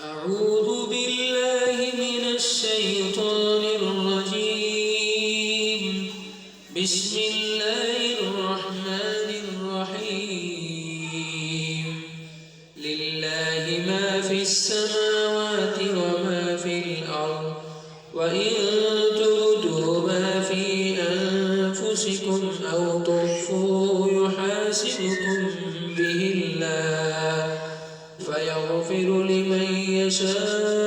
أعوذ بالله من الشيطان الرجيم. بسم الله الرحمن الرحيم. لله ما في السماوات وما في الأرض، وإن تبدوا ما في أنفسكم أو تخفوه يحاسبكم به الله فيغفر لمن يشاء